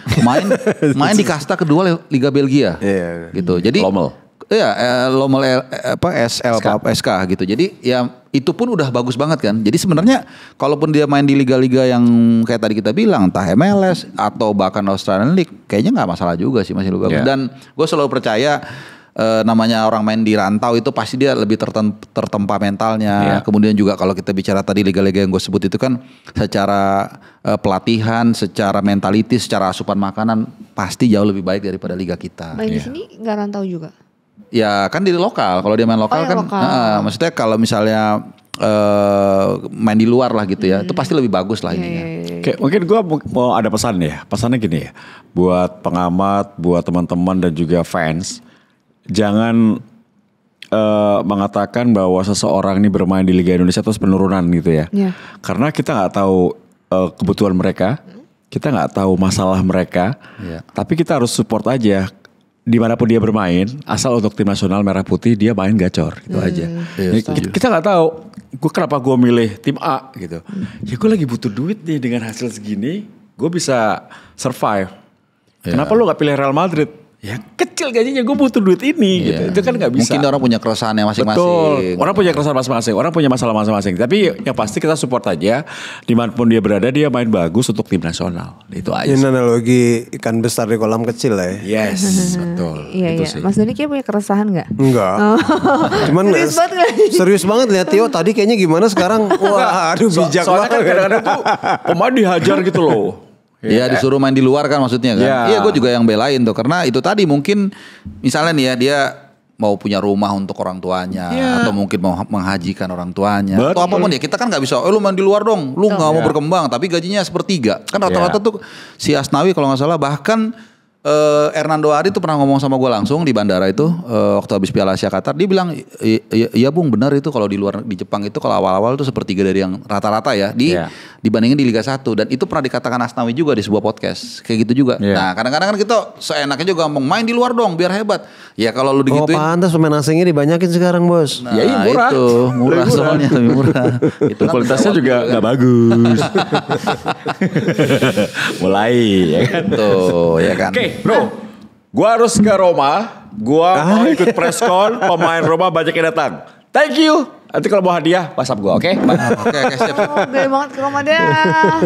main di kasta kedua Liga Belgia. Iya. Gitu. Jadi Lommel. Iya, Lommel SK gitu. Jadi ya itu pun udah bagus banget kan. Jadi sebenarnya kalaupun dia main di liga-liga yang kayak tadi kita bilang, entah MLS atau bahkan Australian League, kayaknya nggak masalah juga sih, masih lebih bagus. Yeah. Dan gue selalu percaya namanya orang main di rantau itu pasti dia lebih tertempa mentalnya. Yeah. Kemudian juga kalau kita bicara tadi liga-liga yang gue sebut itu kan secara pelatihan, secara mentalitas, secara asupan makanan pasti jauh lebih baik daripada liga kita. Main di sini nggak rantau juga. Ya kan di lokal, kalau dia main lokal yang kan, lokal. maksudnya kalau misalnya main di luar lah gitu ya. Itu pasti lebih bagus lah ininya. Oke, mungkin gue mau ada pesan ya. Pesannya gini ya, buat pengamat, buat teman-teman dan juga fans, jangan mengatakan bahwa seseorang ini bermain di Liga Indonesia terus penurunan gitu ya. Karena kita nggak tahu kebutuhan mereka, kita nggak tahu masalah mereka, tapi kita harus support aja. Dimanapun dia bermain, asal untuk tim nasional merah putih dia main gacor, itu aja. Kita nggak tahu, kenapa gue milih tim A gitu. Ya gue lagi butuh duit nih dengan hasil segini, gue bisa survive. Kenapa lu nggak pilih Real Madrid? Ya kecil gajinya, gue butuh duit ini gitu. Itu kan nggak bisa. Mungkin orang punya keresahannya masing-masing. Betul. Orang punya keresahan masing-masing. Orang punya masalah masing-masing. Tapi yang pasti kita support aja. Dimanapun dia berada, dia main bagus untuk tim nasional. Itu aja. Ini analogi ikan besar di kolam kecil lah ya. Yes, betul. Iya, Itu iya. sih. Mas Doni kayak punya keresahan gak? Enggak. Cuman serius banget lihat Tio tadi kayaknya gimana sekarang. Wah, aduh bijak Soalnya kan banget. kadang-kadang tuh pemain dihajar gitu loh. Iya disuruh main di luar kan maksudnya kan. Iya. Iya gue juga yang belain tuh. Karena itu tadi mungkin misalnya nih ya dia mau punya rumah untuk orang tuanya. Atau mungkin mau menghajikan orang tuanya. Betul. Atau apapun ya kita kan gak bisa lu main di luar dong. Lu gak mau berkembang tapi gajinya sepertiga. Kan rata-rata tuh si Asnawi kalau gak salah bahkan Hernando Ari tuh pernah ngomong sama gue langsung di bandara itu waktu habis Piala Asia Qatar dia bilang iya Bung benar itu kalau di luar di Jepang itu kalau awal-awal itu sepertiga dari yang rata-rata ya dibandingin di Liga 1 dan itu pernah dikatakan Asnawi juga di sebuah podcast kayak gitu juga. Nah kadang-kadang kan kita seenaknya juga ngomong main di luar dong biar hebat. Ya kalau lu digituin. Oh pantas pemain asingnya dibanyakin sekarang bos. Nah, Ya iya murah. Itu murah soalnya lebih murah. Itu kan Kualitasnya bisa juga waktu nggak bagus. Mulai ya kan. Tuh ya kan. Oke bro, gue harus ke Roma. Gue mau ikut preskon. Pemain Roma banyak yang datang. Thank you. Nanti kalau mau hadiah WhatsApp gue, oke? Oke siap. Oh, gede banget ke Roma dah.